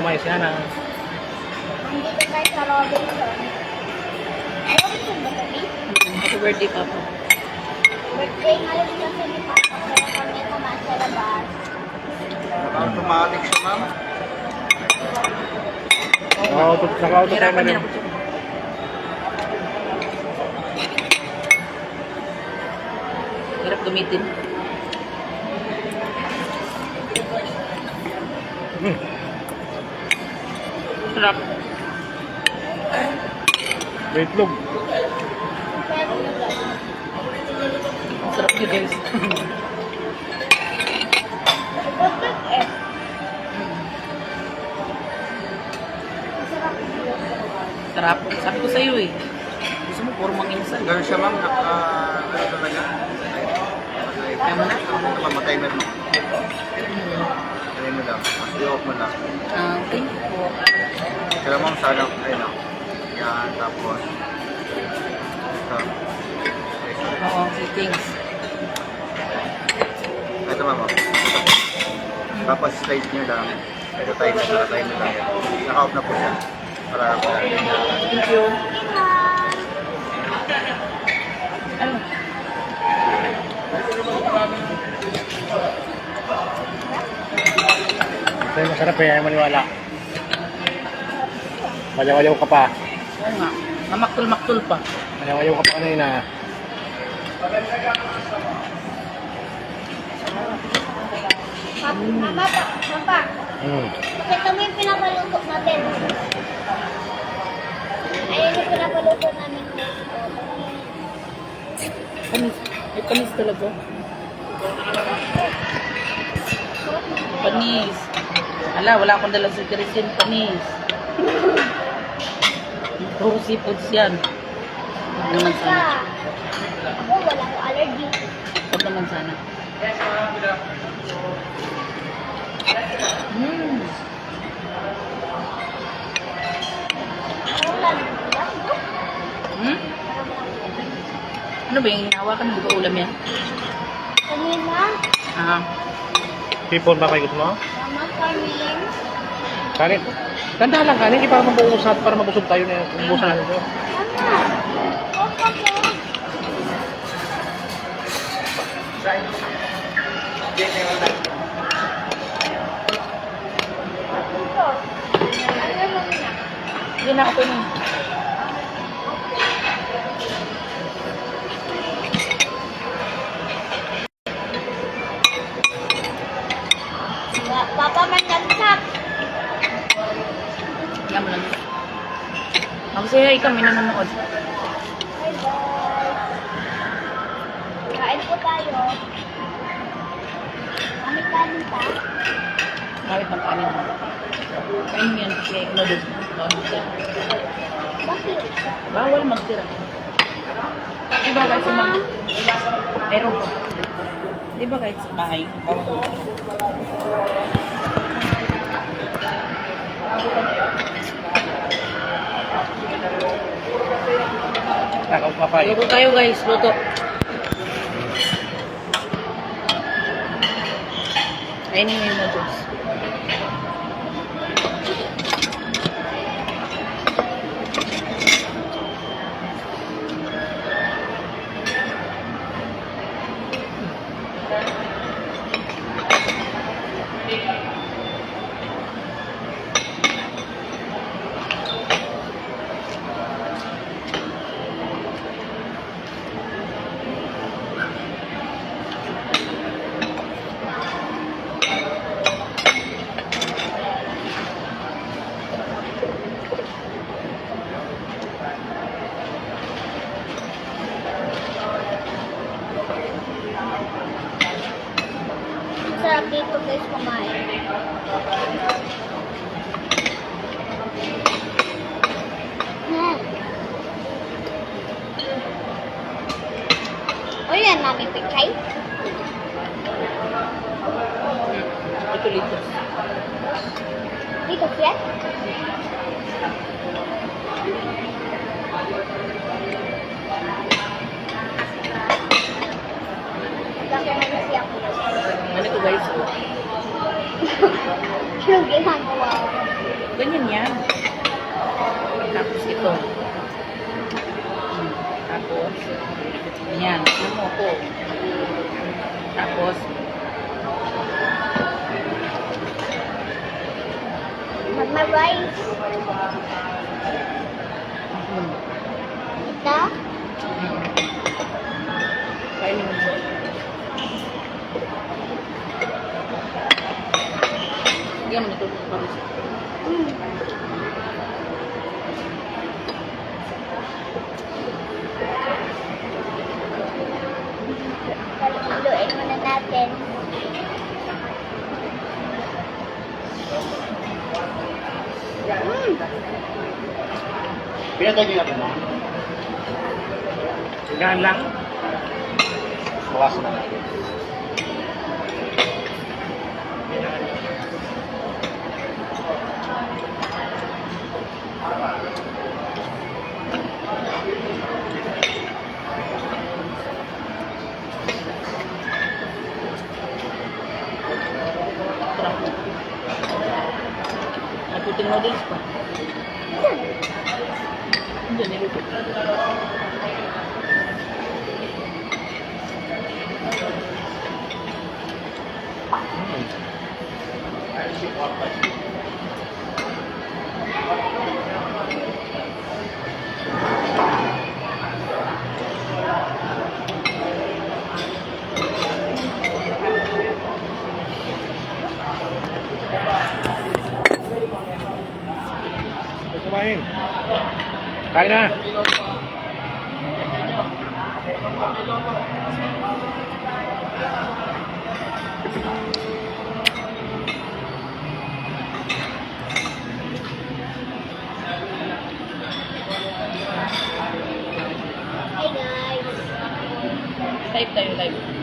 may sana. Nandito tayo sa Robinson. Robinson ba kami? Happy birthday, Papa. Birthday ngayon kasi ni Papa. Kaya kami kumain sa labas. Automatic siya, ma'am. Oo, naka-auto tayo Hirapan na niya rin. ako dyan. Hirap gamitin. Sarap. May itlog. Sarap niya, guys. Bakit eh? Masarap dito. Sarap. Sabi ko sa'yo eh. Gusto mo, puro manginsan. Ganun siya, ma'am. Ano talaga? Kaya mo na? Namamatay na rin. Kaya mo lang. Mas i-off mo lang. Thank you po. Kaya ma'am, sana, ayun lang. Yan, tapos. Ito. Oo, say thanks. Ito, ma'am. Tapos slide nyo lang. Ito tayo na, tayo na lang. Naka-off na po siya. Para Thank you. Ano? Ito yung masarap eh, ayaw maniwala. Walaw-walaw ka pa. Oo nga. Mamaktul-maktul pa. Walaw-walaw ka pa kanina. Mama pa, papa. Pakita mo yung pinapaluto natin. Ayan yung pinapaluto namin. Panis. May panis talaga. Panis. Ala, wala akong dalang sikirisin. Panis. Puro seafoods yan. Huwag naman sana. Ako, wala akong allergy. Huwag naman sana. Wala na ulam. Hmm? Ano ba yung hinahawakan? Di ba ulam yan? Kanina, Ah. Tipon ba kayo gusto mo? mama kanin. Kanin. Ganda lang kanin, para mabuusan, para mabusog tayo na ubusan natin ito. Mama, opo po. Ito. Alam mo na. Hindi na ako na. Papa man nagsak. Yan mo lang. Magsaya ikaw, may nanonood. Bye bye. Kain po tayo. Kami kanin pa. Mawit ng kanin. Kain mo yan kasi noodles. Bawal magtira. Bakit? Bawal magtira. Diba guys sa mga... Meron po. Diba guys sa bahay? Bawal magtira. Takaw pa pa eh. Luto tayo guys, luto. Ayun yung noodles. Sarap dito guys kumain. O yan namin pichay. Ito litos. Dito siya. Laki na siya. Ano ito guys? Yung ginagawa ko. Yan, tignan mo ko. Tapos, Mama rice. Ito? kainin mo. Yan mo nito. Haluin muna natin. Pinatay niyo natin mo. Gaan lang. Bawasan na natin. May puting noodles pa. Hindi, niluto. Kumain. Kain na. Hey guys. Live tayo, live.